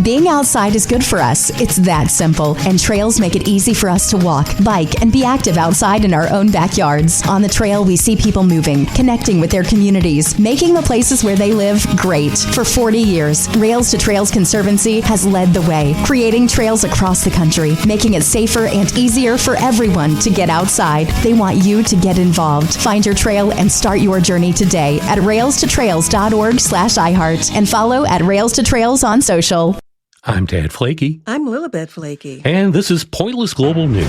Being outside is good for us. It's that simple. And trails make it easy for us to walk, bike, and be active outside in our own backyards. On the trail, we see people moving, connecting with their communities, making the places where they live great. For 40 years, Rails to Trails Conservancy has led the way, creating trails across the country, making it safer and easier for everyone to get outside. They want you to get involved. Find your trail and start your journey today at railstotrails.org/iHeart and follow at Rails to Trails on social. I'm Dad Flaky. I'm Lilibet Flaky. And this is Pointless Global News.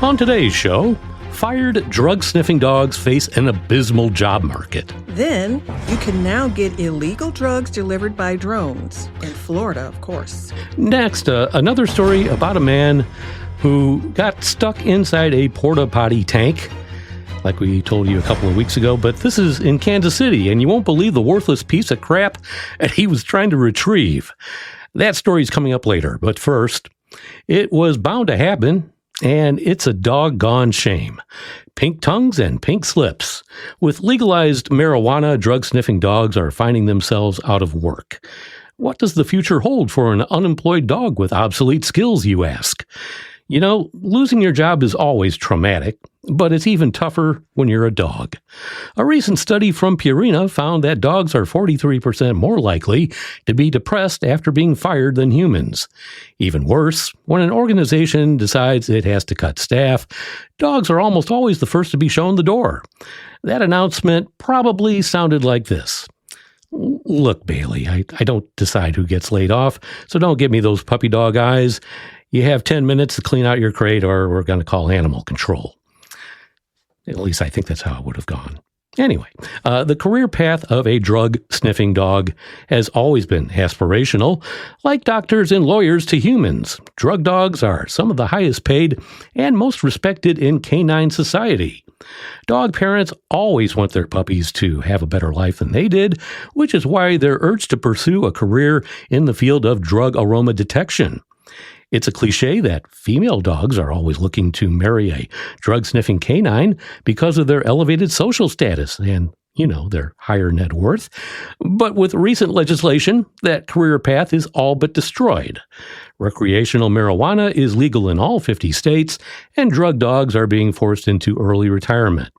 On today's show, fired drug-sniffing dogs face an abysmal job market. Then, you can now get illegal drugs delivered by drones. In Florida, of course. Next, another story about a man who got stuck inside a porta-potty tank, like we told you a couple of weeks ago, but this is in Kansas City, and you won't believe the worthless piece of crap that he was trying to retrieve. That story's coming up later, but first, it was bound to happen, and it's a doggone shame. Pink tongues and pink slips. With legalized marijuana, drug-sniffing dogs are finding themselves out of work. What does the future hold for an unemployed dog with obsolete skills, you ask? You know, losing your job is always traumatic, but it's even tougher when you're a dog. A recent study from Purina found that dogs are 43% more likely to be depressed after being fired than humans. Even worse, when an organization decides it has to cut staff, dogs are almost always the first to be shown the door. That announcement probably sounded like this. Look, Bailey, I don't decide who gets laid off, so don't give me those puppy dog eyes. You have 10 minutes to clean out your crate or we're going to call animal control. At least I think that's how it would have gone. Anyway, the career path of a drug-sniffing dog has always been aspirational. Like doctors and lawyers to humans, drug dogs are some of the highest paid and most respected in canine society. Dog parents always want their puppies to have a better life than they did, which is why they're urged to pursue a career in the field of drug aroma detection. It's a cliche that female dogs are always looking to marry a drug-sniffing canine because of their elevated social status and, their higher net worth. But with recent legislation, that career path is all but destroyed. Recreational marijuana is legal in all 50 states, and drug dogs are being forced into early retirement.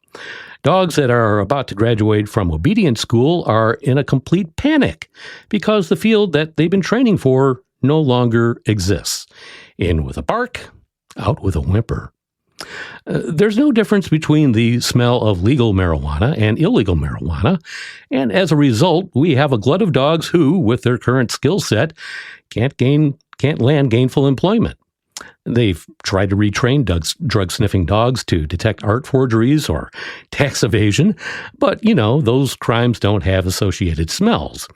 Dogs that are about to graduate from obedience school are in a complete panic because the field that they've been training for no longer exists. In with a bark, out with a whimper. There's no difference between the smell of legal marijuana and illegal marijuana, and as a result, we have a glut of dogs who, with their current skill set, can't land gainful employment. They've tried to retrain drug-sniffing dogs to detect art forgeries or tax evasion, but, those crimes don't have associated smells.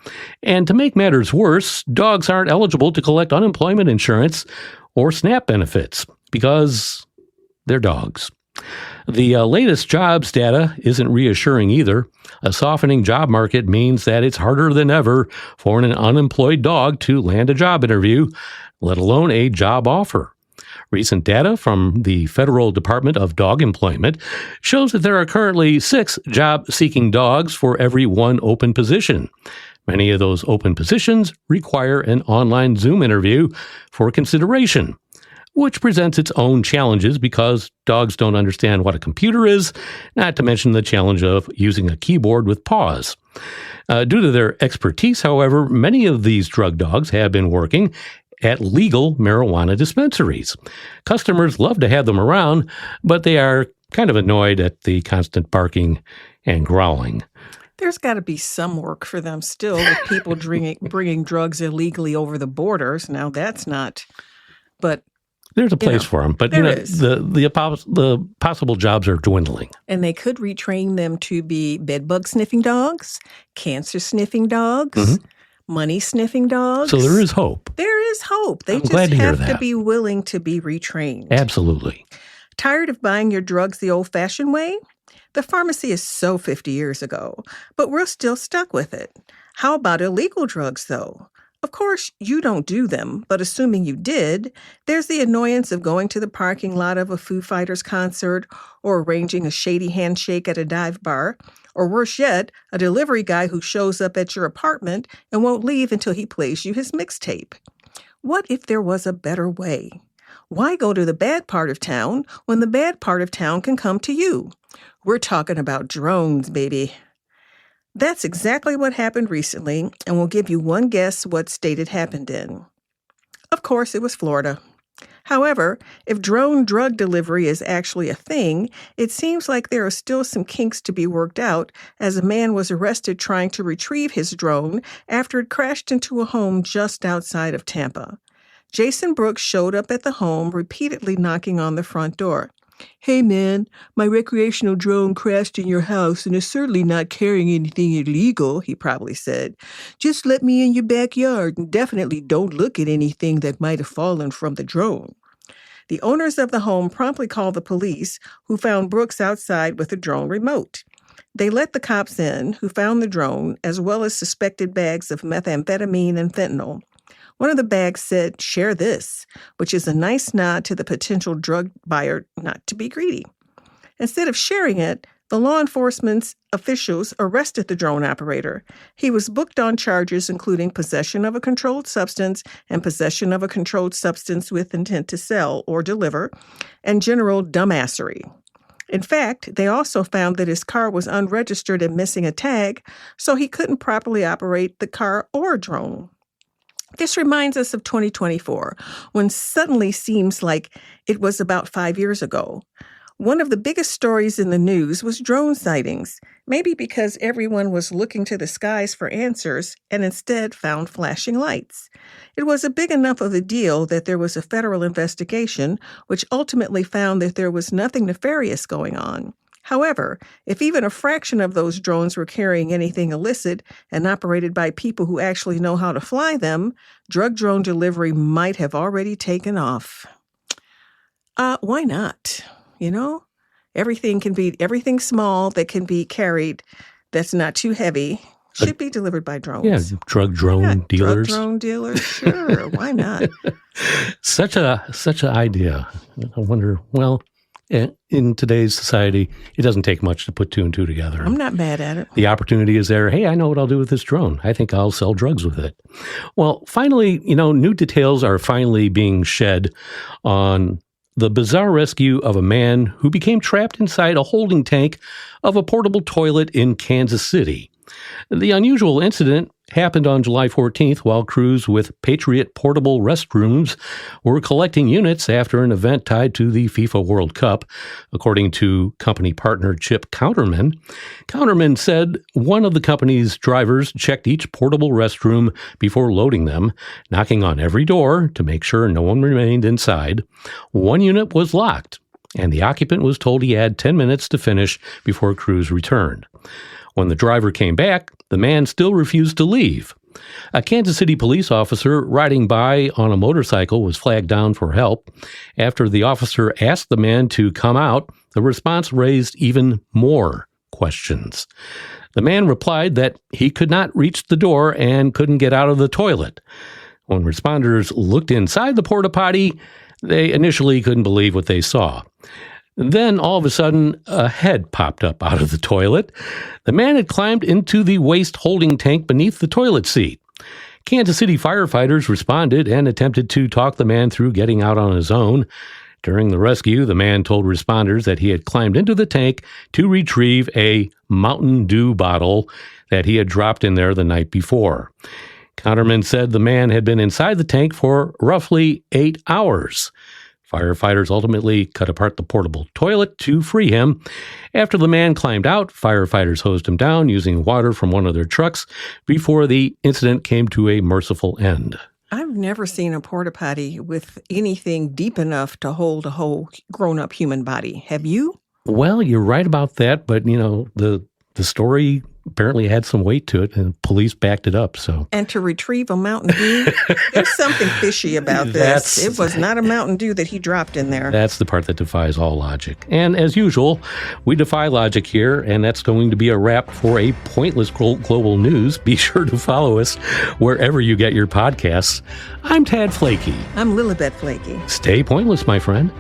And to make matters worse, dogs aren't eligible to collect unemployment insurance or SNAP benefits because they're dogs. The latest jobs data isn't reassuring either. A softening job market means that it's harder than ever for an unemployed dog to land a job interview, let alone a job offer. Recent data from the Federal Department of Dog Employment shows that there are currently 6 job-seeking dogs for every 1 open position. Many of those open positions require an online Zoom interview for consideration, which presents its own challenges because dogs don't understand what a computer is, not to mention the challenge of using a keyboard with paws. Due to their expertise, however, many of these drug dogs have been working at legal marijuana dispensaries. Customers love to have them around, but they are kind of annoyed at the constant barking and growling. There's got to be some work for them still with people bringing drugs illegally over the borders. Now, that's not, but there's a place for them, but the possible jobs are dwindling. And they could retrain them to be bedbug sniffing dogs, cancer sniffing dogs, money sniffing dogs. So there is hope. There is hope. They just have to be willing to be retrained. Absolutely. Tired of buying your drugs the old-fashioned way? The pharmacy is so 50 years ago, but we're still stuck with it. How about illegal drugs, though? Of course, you don't do them, but assuming you did, there's the annoyance of going to the parking lot of a Foo Fighters concert or arranging a shady handshake at a dive bar, or worse yet, a delivery guy who shows up at your apartment and won't leave until he plays you his mixtape. What if there was a better way? Why go to the bad part of town when the bad part of town can come to you? We're talking about drones, baby. That's exactly what happened recently, and we'll give you one guess what state it happened in. Of course, it was Florida. However, if drone drug delivery is actually a thing, it seems like there are still some kinks to be worked out, as a man was arrested trying to retrieve his drone after it crashed into a home just outside of Tampa. Jason Brooks showed up at the home, repeatedly knocking on the front door. "Hey man, my recreational drone crashed in your house and is certainly not carrying anything illegal," he probably said. "Just let me in your backyard and definitely don't look at anything that might have fallen from the drone." The owners of the home promptly called the police, who found Brooks outside with a drone remote. They let the cops in, who found the drone, as well as suspected bags of methamphetamine and fentanyl. One of the bags said, "Share this," which is a nice nod to the potential drug buyer not to be greedy. Instead of sharing it, the law enforcement officials arrested the drone operator. He was booked on charges including possession of a controlled substance and possession of a controlled substance with intent to sell or deliver, and general dumbassery. In fact, they also found that his car was unregistered and missing a tag, so he couldn't properly operate the car or drone. This reminds us of 2024, when suddenly seems like it was about 5 years ago. One of the biggest stories in the news was drone sightings, maybe because everyone was looking to the skies for answers and instead found flashing lights. It was a big enough of a deal that there was a federal investigation, which ultimately found that there was nothing nefarious going on. However, if even a fraction of those drones were carrying anything illicit and operated by people who actually know how to fly them, drug drone delivery might have already taken off. Why not? Everything small that can be carried that's not too heavy should be delivered by drones. Yeah, drug drone dealers. Drug drone dealers, sure. Why not? Such an idea. I wonder, well, in today's society, it doesn't take much to put two and two together. I'm not mad at it. The opportunity is there. Hey, I know what I'll do with this drone. I think I'll sell drugs with it. Well, finally, new details are finally being shed on the bizarre rescue of a man who became trapped inside a holding tank of a portable toilet in Kansas City. The unusual incident happened on July 14th while crews with Patriot portable restrooms were collecting units after an event tied to the FIFA World Cup, according to company partner Chip Counterman. Counterman said one of the company's drivers checked each portable restroom before loading them, knocking on every door to make sure no one remained inside. One unit was locked, and the occupant was told he had 10 minutes to finish before crews returned. When the driver came back, the man still refused to leave. A Kansas City police officer riding by on a motorcycle was flagged down for help. After the officer asked the man to come out, the response raised even more questions. The man replied that he could not reach the door and couldn't get out of the toilet. When responders looked inside the porta-potty, they initially couldn't believe what they saw. Then, all of a sudden, a head popped up out of the toilet. The man had climbed into the waste holding tank beneath the toilet seat. Kansas City firefighters responded and attempted to talk the man through getting out on his own. During the rescue, the man told responders that he had climbed into the tank to retrieve a Mountain Dew bottle that he had dropped in there the night before. Counterman said the man had been inside the tank for roughly 8 hours. Firefighters ultimately cut apart the portable toilet to free him. After the man climbed out, firefighters hosed him down using water from one of their trucks before the incident came to a merciful end. I've never seen a porta potty with anything deep enough to hold a whole grown-up human body. Have you? Well, you're right about that, but the story apparently had some weight to it, and police backed it up. So, and to retrieve a Mountain Dew, there's something fishy about this. It was not a Mountain Dew that he dropped in there. That's the part that defies all logic. And as usual, we defy logic here, and that's going to be a wrap for a pointless global news. Be sure to follow us wherever you get your podcasts. I'm Tad Flaky. I'm Lilibet Flaky. Stay pointless, my friend.